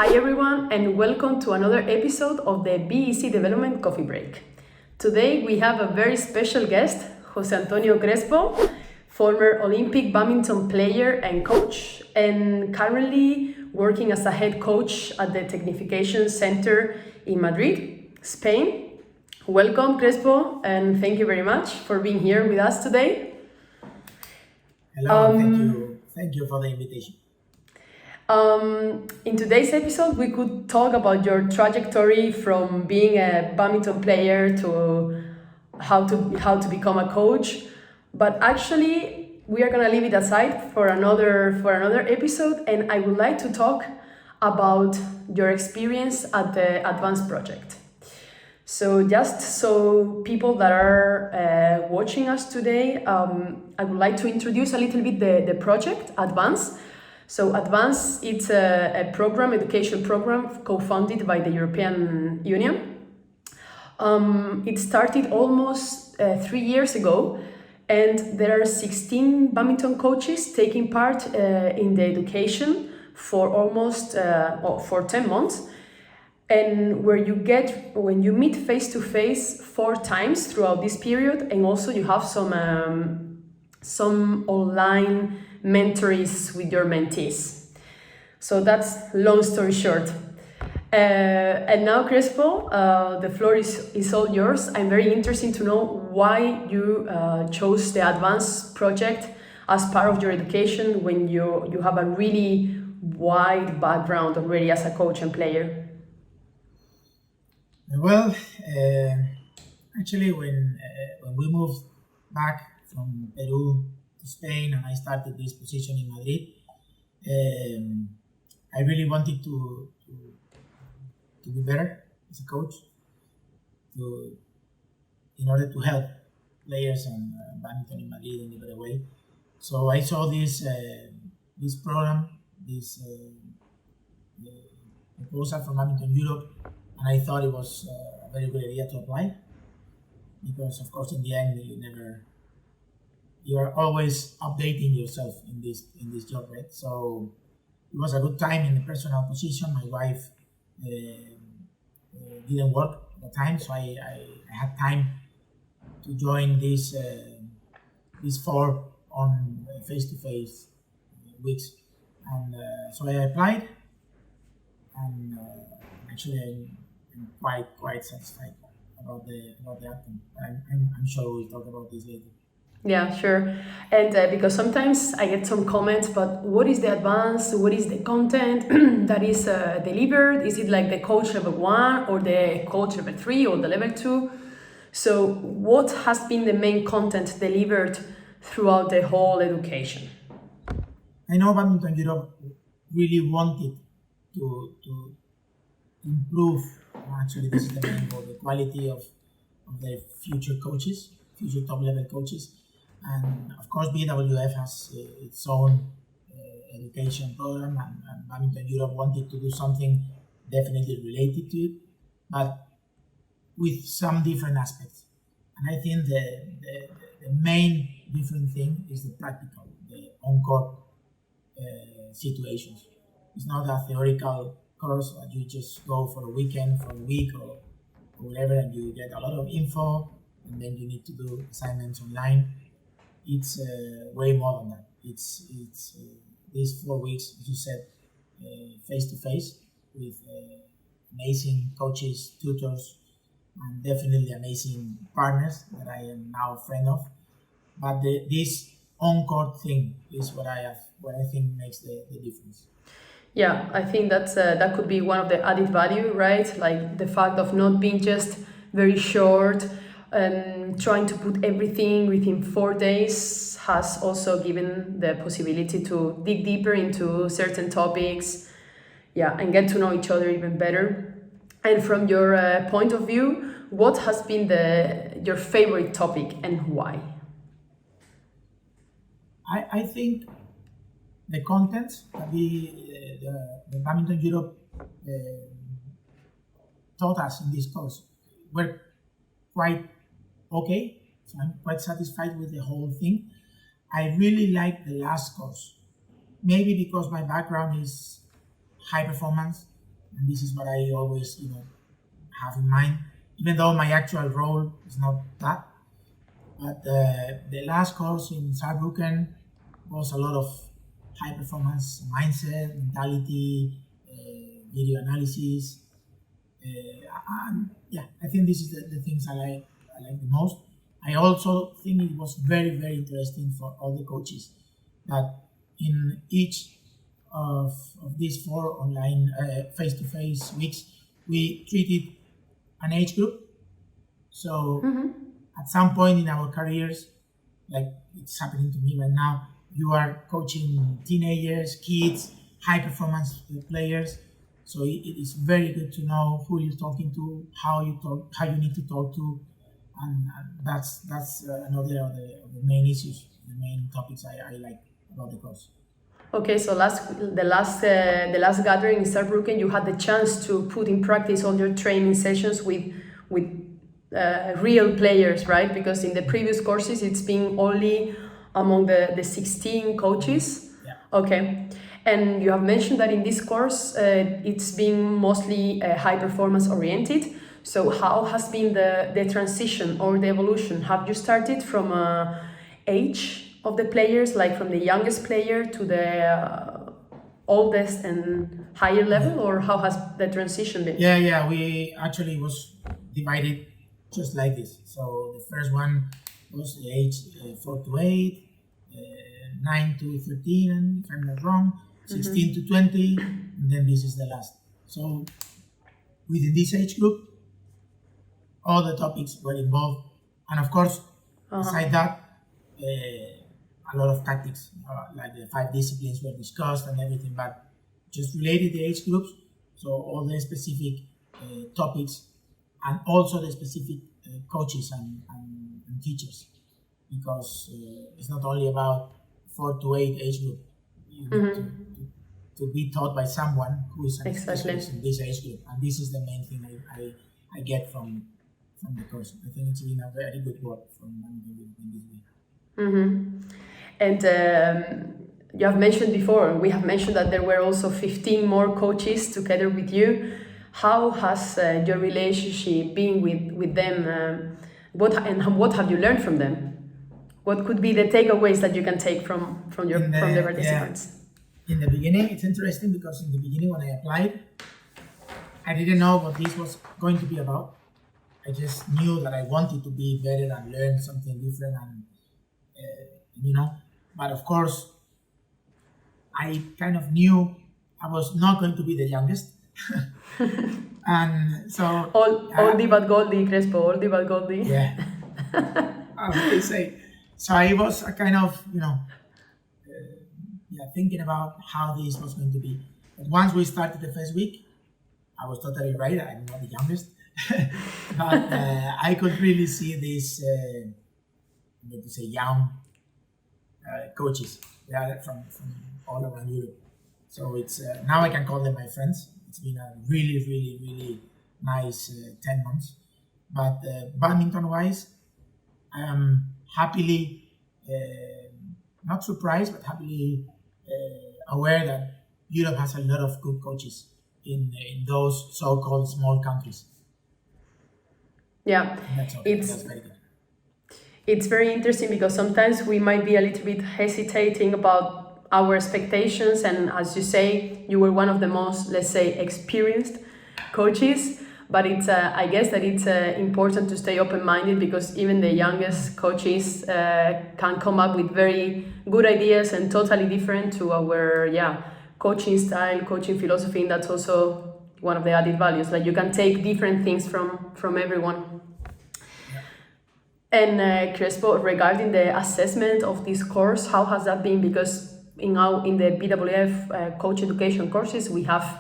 Hi everyone and welcome to another episode of the BEC Development Coffee Break. Today we have a very special guest, Jose Antonio Crespo, former Olympic badminton player and coach, and currently working as a head coach at the Technification Center in Madrid, Spain. Welcome Crespo, and thank you very much for being here with us today. Hello, thank you for the invitation. In today's episode, we could talk about your trajectory from being a badminton player to how to become a coach. But actually, we are gonna leave it aside for another episode, and I would like to talk about your experience at the Advanced project. So just so people that are watching us today, I would like to introduce a little bit the project Advance. So Advance, it's a education program co-funded by the European Union. It started almost 3 years ago, and there are 16 badminton coaches taking part in the education for almost for 10 months. And when you meet face to face 4 times throughout this period, and also you have some online mentories with your mentees. So that's long story short. And now Crespo, the floor is all yours. I'm very interested to know why you chose the Advance project as part of your education when you have a really wide background already as a coach and player. Well, actually, when we moved back from Peru to Spain and I started this position in Madrid, I really wanted to be better as a coach, in order to help players and badminton in Madrid in a better way. So I saw this program, this proposal from Badminton Europe, and I thought it was a very good idea to apply, because of course in the end you are always updating yourself in this job, right? So it was a good time in the personal position. My wife didn't work at the time, so I had time to join this 4 on face-to-face weeks, and so I applied, and actually I'm quite satisfied about the outcome. I'm sure we'll talk about this later. Yeah, sure. And because sometimes I get some comments, but what is the Advance? What is the content that is delivered? Is it like the coach level 1 or the coach level 3 or the level 2? So what has been the main content delivered throughout the whole education? I know Badminton Europe really wanted to improve, actually this is the main goal, the quality of the future top level coaches. And of course, BWF has its own education program, and Badminton Europe wanted to do something definitely related to it, but with some different aspects. And I think the main different thing is the practical, the on-court situations. It's not a theoretical course that you just go for a weekend, for a week, or whatever, and you get a lot of info, and then you need to do assignments online. It's way more than that. It's these 4 weeks, as you said, face to face with amazing coaches, tutors, and definitely amazing partners that I am now a friend of. But this on-court thing is what I think makes the difference. Yeah, I think that could be one of the added value, right? Like the fact of not being just very short and trying to put everything within 4 days has also given the possibility to dig deeper into certain topics, yeah, and get to know each other even better. And from your point of view, what has been your favorite topic and why? I think the contents that the Badminton Europe taught us in this course were quite okay. So I'm quite satisfied with the whole thing. I really like the last course, maybe because my background is high performance, and this is what I always have in mind, even though my actual role is not that. But the last course in Saarbrücken was a lot of high performance mindset, mentality, video analysis. And yeah, I think this is the things I like the most. I also think it was very, very interesting for all the coaches that in each of these 4 online face-to-face weeks, we treated an age group. So at some point in our careers, like it's happening to me right now, you are coaching teenagers, kids, high performance players. So it is very good to know who you're talking to, how you need to talk to, and that's another of the main issues, the main topics I like about the course. Okay, so the last gathering in Saarbrücken, you had the chance to put in practice all your training sessions with real players, right? Because in the previous courses, it's been only among the 16 coaches. Yeah. Okay. And you have mentioned that in this course, it's been mostly high performance oriented. So how has been the transition or the evolution? Have you started from age of the players, like from the youngest player to the oldest and higher level, or how has the transition been? Yeah, we actually was divided just like this. So the first one was the age 4 to 8, 9 to 13, if I'm not wrong, 16 to 20, and then this is the last. So within this age group, all the topics were involved, and of course, beside that, a lot of tactics, like the 5 disciplines were discussed and everything, but just related the age groups, so all the specific topics, and also the specific coaches and teachers, because it's not only about 4 to 8 age group. You need to be taught by someone who is an specialist in this age group, and this is the main thing I get from the course. I think it's been a very good work from in this way. And you have mentioned before, we have mentioned that there were also 15 more coaches together with you. How has your relationship been with them? What have you learned from them? What could be the takeaways that you can take from the participants? In the beginning, it's interesting because in the beginning when I applied, I didn't know what this was going to be about. I just knew that I wanted to be better and learn something different, and But of course, I kind of knew I was not going to be the youngest. And so oldie but goldie, Crespo, oldie but goldie. Yeah. I would say. So I was kind of, thinking about how this was going to be. But once we started the first week, I was totally right. I'm not the youngest, but I could really see these, young coaches. They are from all around Europe. So it's now I can call them my friends. It's been a really, really, really nice 10 months. But badminton-wise, I am happily, not surprised, but happily aware that Europe has a lot of good coaches in those so-called small countries. Yeah, that's very good. It's very interesting because sometimes we might be a little bit hesitating about our expectations, and as you say, you were one of the most, let's say, experienced coaches. But it's I guess that it's important to stay open-minded, because even the youngest coaches can come up with very good ideas and totally different to our coaching style, coaching philosophy, and that's also one of the added values. Like you can take different things from everyone. And Crespo, regarding the assessment of this course, how has that been? Because in the BWF coach education courses, we have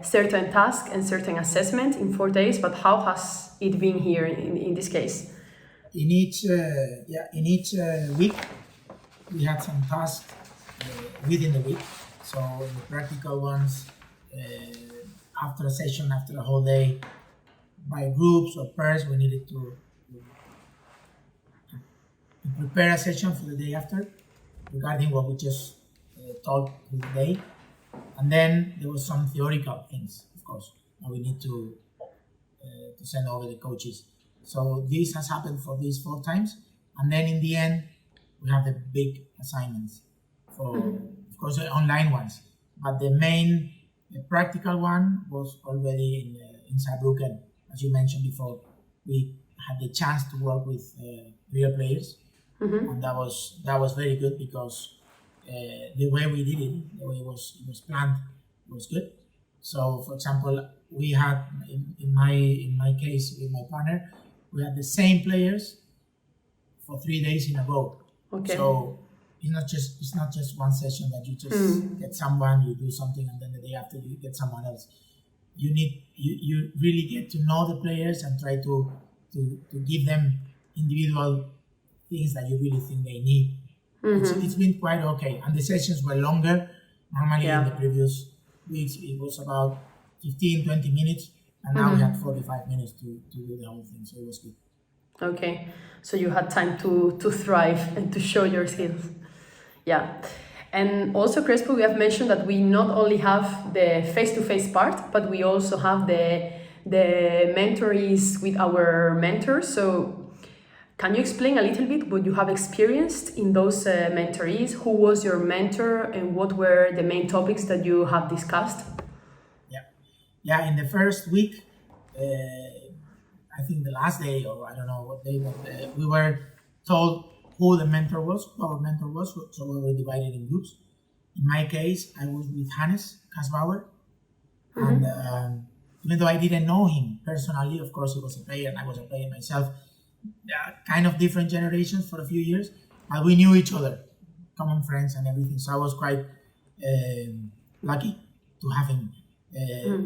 certain tasks and certain assessment in 4 days, but how has it been here in this case? In each week, we had some tasks within the week. So in the practical ones, after a session, after a whole day, by groups or pairs, we needed to prepare a session for the day after regarding what we just taught for the day. And then there was some theoretical things. Of course. Now we need to send over the coaches. So this has happened for these 4 times, and then in the end we have the big assignments for, of course, the online ones. But the practical one was already in Saarbrücken, as you mentioned before. We had the chance to work with real players, and that was very good because the way we did it, the way it was planned, was good. So, for example, we had in my case with my partner, we had the same players for 3 days in a row. Okay. So it's not just one session that you just get someone, you do something, and then the day after you get someone else. You really get to know the players and try to give them individual things that you really think they need. It's been quite okay, and the sessions were longer. Normally in the previous weeks it was about 15-20 minutes, and now we had 45 minutes to do the whole thing, so it was good. Okay, so you had time to thrive and to show your skills. Yeah. And also, Crespo, we have mentioned that we not only have the face-to-face part, but we also have the mentorees with our mentors. So can you explain a little bit what you have experienced in those mentorees? Who was your mentor and what were the main topics that you have discussed? Yeah. In the first week, I think the last day, or I don't know what day, but we were told who our mentor was, so we were divided in groups. In my case, I was with Hannes Kasbauer, and even though I didn't know him personally, of course he was a player and I was a player myself, kind of different generations for a few years, but we knew each other, common friends and everything, so I was quite lucky to have him.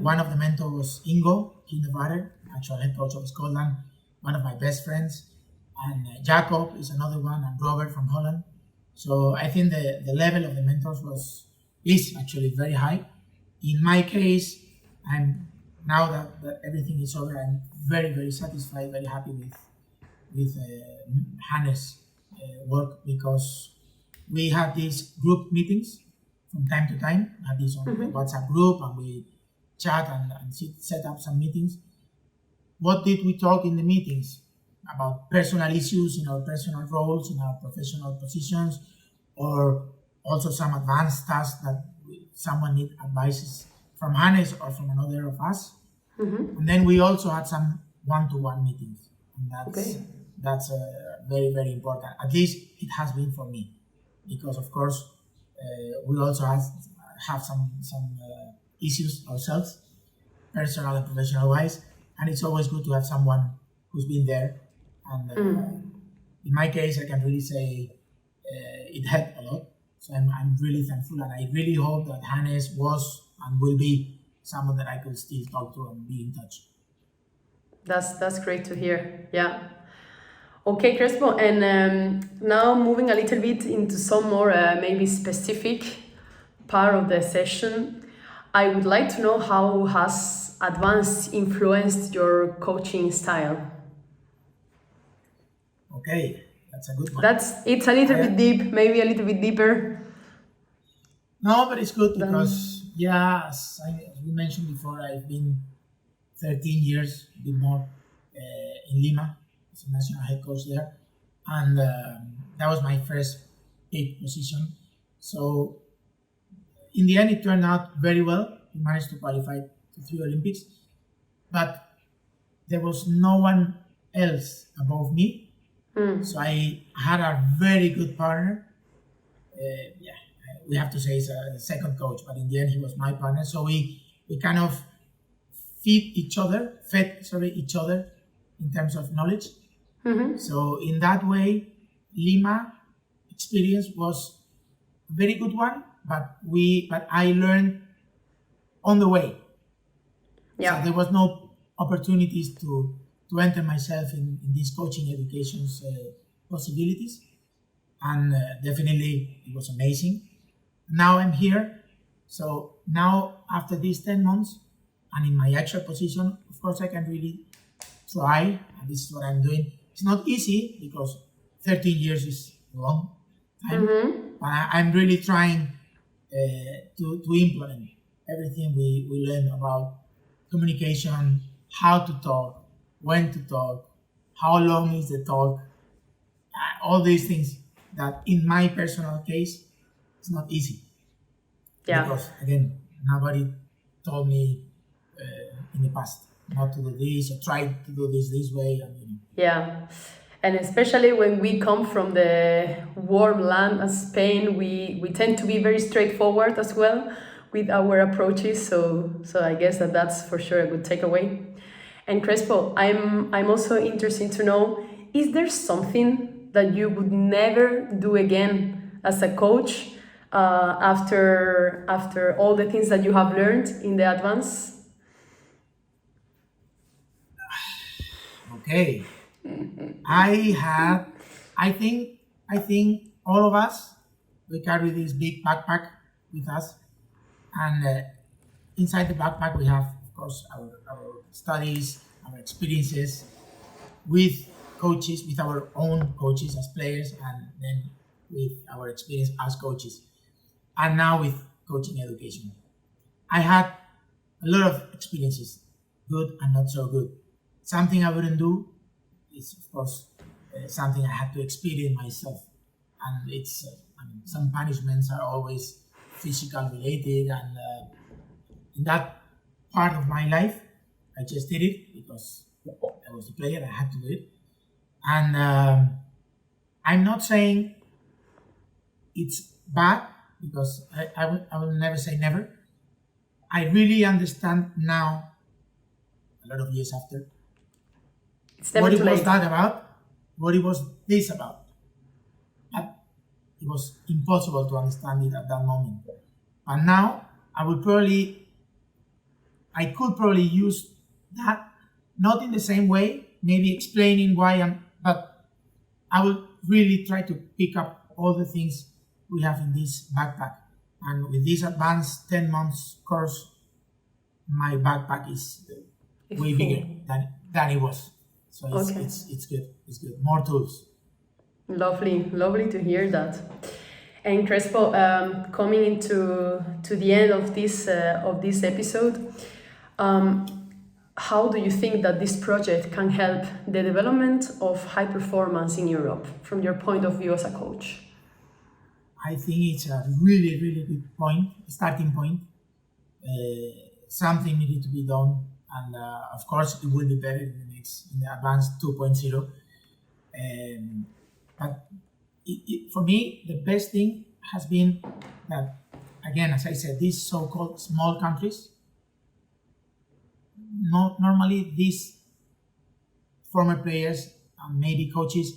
One of the mentors was Ingo Kindervader, actual head coach of Scotland, one of my best friends, and Jacob is another one, and Robert from Holland. So I think the level of the mentors is actually very high. In my case, now that everything is over, I'm very, very satisfied, very happy with Hannes' work, because we had these group meetings from time to time. We had this on the WhatsApp group, and we chat and set up some meetings. What did we talk in the meetings? About personal issues in our personal roles, in our professional positions, or also some advanced tasks that someone needs advices from Hannes or from another of us. And then we also had some one-to-one meetings, and that's very, very important. At least it has been for me, because of course we also have some issues ourselves, personal and professional wise, and it's always good to have someone who's been there. And in my case, I can really say it helped a lot. So I'm really thankful, and I really hope that Hannes was and will be someone that I could still talk to and be in touch. That's great to hear. Yeah. Okay, Crespo, and now moving a little bit into some more maybe specific part of the session, I would like to know how has advance influenced your coaching style? Okay, that's a good one. It's a little bit deep, maybe a little bit deeper. No, but it's good because, as we mentioned before, I've been 13 years, a bit more, in Lima as a national head coach there. And that was my first big position. So in the end, it turned out very well. We managed to qualify to 3 Olympics, but there was no one else above me. So I had a very good partner. We have to say he's a second coach, but in the end he was my partner. So we kind of fed each other in terms of knowledge. So in that way, Lima experience was a very good one, but I learned on the way. So there was no opportunities to enter myself in these coaching education's possibilities, and definitely it was amazing. Now I'm here, so now after these 10 months and in my actual position, of course I can really try, and this is what I'm doing. It's not easy because 13 years is a long time, but I'm really trying to implement everything we learn about communication, how to talk, when to talk, how long is the talk, all these things that in my personal case, it's not easy. Yeah. Because again, nobody told me in the past not to do this or try to do this way. And, Yeah. And especially when we come from the warm land of Spain, we tend to be very straightforward as well with our approaches. So I guess that's for sure a good takeaway. And Crespo, I'm also interested to know, is there something that you would never do again as a coach after all the things that you have learned in the advance? Okay. I think all of us, we carry this big backpack with us, and inside the backpack we have, of course, our studies, our experiences with coaches, with our own coaches as players, and then with our experience as coaches, and now with coaching education. I had a lot of experiences, good and not so good. Something I wouldn't do is, of course, something I had to experience myself. And it's some punishments are always physical related, and in that part of my life, I just did it because I was a player. I had to do it, and I'm not saying it's bad because I will never say never. I really understand now, a lot of years after, It's never what too it was late. that about, what it was this about. But it was impossible to understand it at that moment. And now I could probably use that, not in the same way, maybe explaining why but I will really try to pick up all the things we have in this backpack. And with this advanced 10 months course, my backpack is way bigger than it was. So it's good. It's good. More tools. Lovely to hear that. And Crespo, coming into the end of this episode, how do you think that this project can help the development of high performance in Europe from your point of view as a coach? I think it's a really, really good starting point. Something needed to be done, and of course it will be better in the advanced 2.0. But for me, the best thing has been that, again, as I said, these so-called small countries, normally these former players and maybe coaches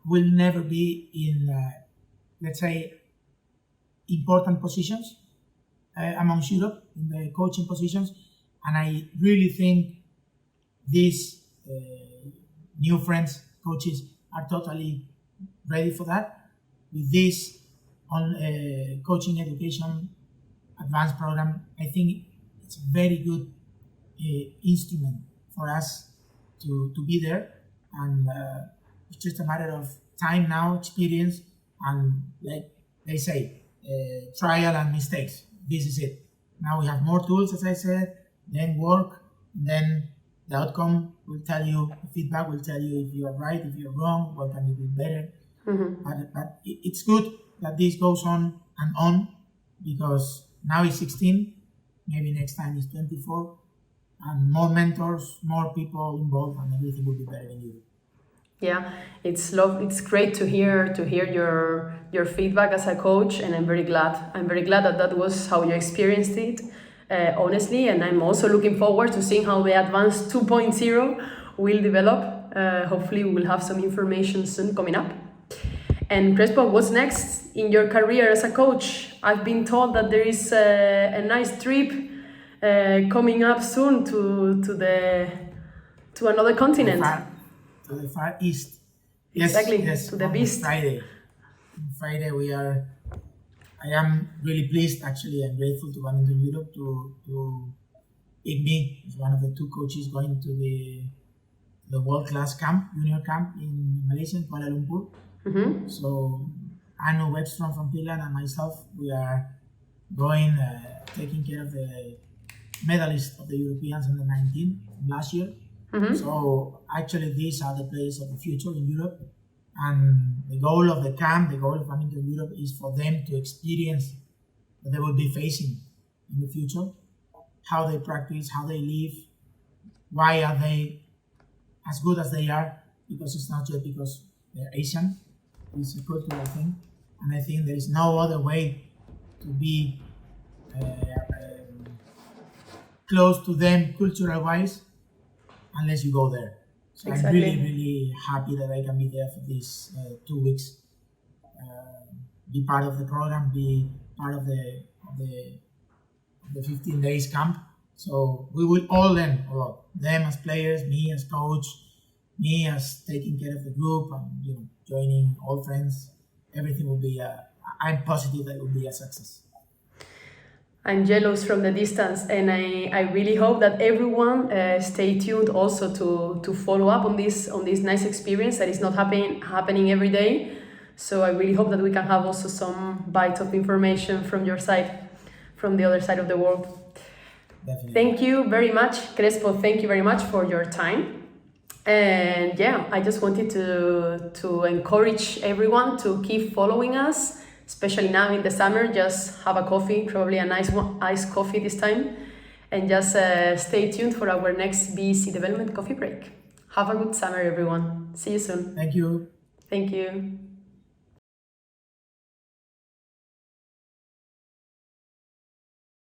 will never be in, let's say, important positions amongst Europe in the coaching positions, and I really think these new friends coaches are totally ready for that. With this coaching education advanced program, I think it's a very good instrument for us to be there, and it's just a matter of time now, experience, and like they say, trial and mistakes. This is it. Now we have more tools, as I said, then work, then the outcome will tell you, the feedback will tell you if you are right, if you're wrong, what can you do better. But it's good that this goes on and on, because now it's 16, maybe next time it's 24, and more mentors, more people involved, and everything will be better in Europe. Yeah, it's great to hear your feedback as a coach, and I'm very glad that was how you experienced it, honestly, and I'm also looking forward to seeing how the advanced 2.0 will develop. Hopefully we will have some information soon coming up. And Crespo, what's next in your career as a coach? I've been told that there is a nice trip coming up soon to another continent. To the Far East. Exactly, yes, to the on beast. Friday. On Friday I am really pleased, actually, and grateful to Badminton Europe to pick me as one of the two coaches going to the world-class camp, junior camp in Malaysia, in Kuala Lumpur. Mm-hmm. So Anu Webstrom from Finland and myself, we are going, taking care of the medalist of the Europeans under 19 last year. So actually, these are the players of the future in Europe. And the goal of the camp, the goal of Badminton Europe, is for them to experience what they will be facing in the future, how they practice, how they live, why are they as good as they are, because it's not just because they're Asian, it's a cultural thing. And I think there is no other way to be close to them cultural-wise unless you go there. So Exactly. I'm really, really happy that I can be there for these 2 weeks, be part of the program, be part of the 15 days camp. So we will all learn a lot. Them as players, me as coach, me as taking care of the group, and joining all friends. Everything will be. I'm positive that it will be a success. I'm jealous from the distance, and I really hope that everyone stay tuned also to follow up on this nice experience that is not happening every day. So I really hope that we can have also some bites of information from your side, from the other side of the world. Definitely. Thank you very much, Crespo. Thank you very much for your time. And yeah, I just wanted to encourage everyone to keep following us, especially now in the summer. Just have a coffee, probably a nice one, iced coffee this time, and just stay tuned for our next BEC Development Coffee Break. Have a good summer, everyone. See you soon. Thank you. Thank you.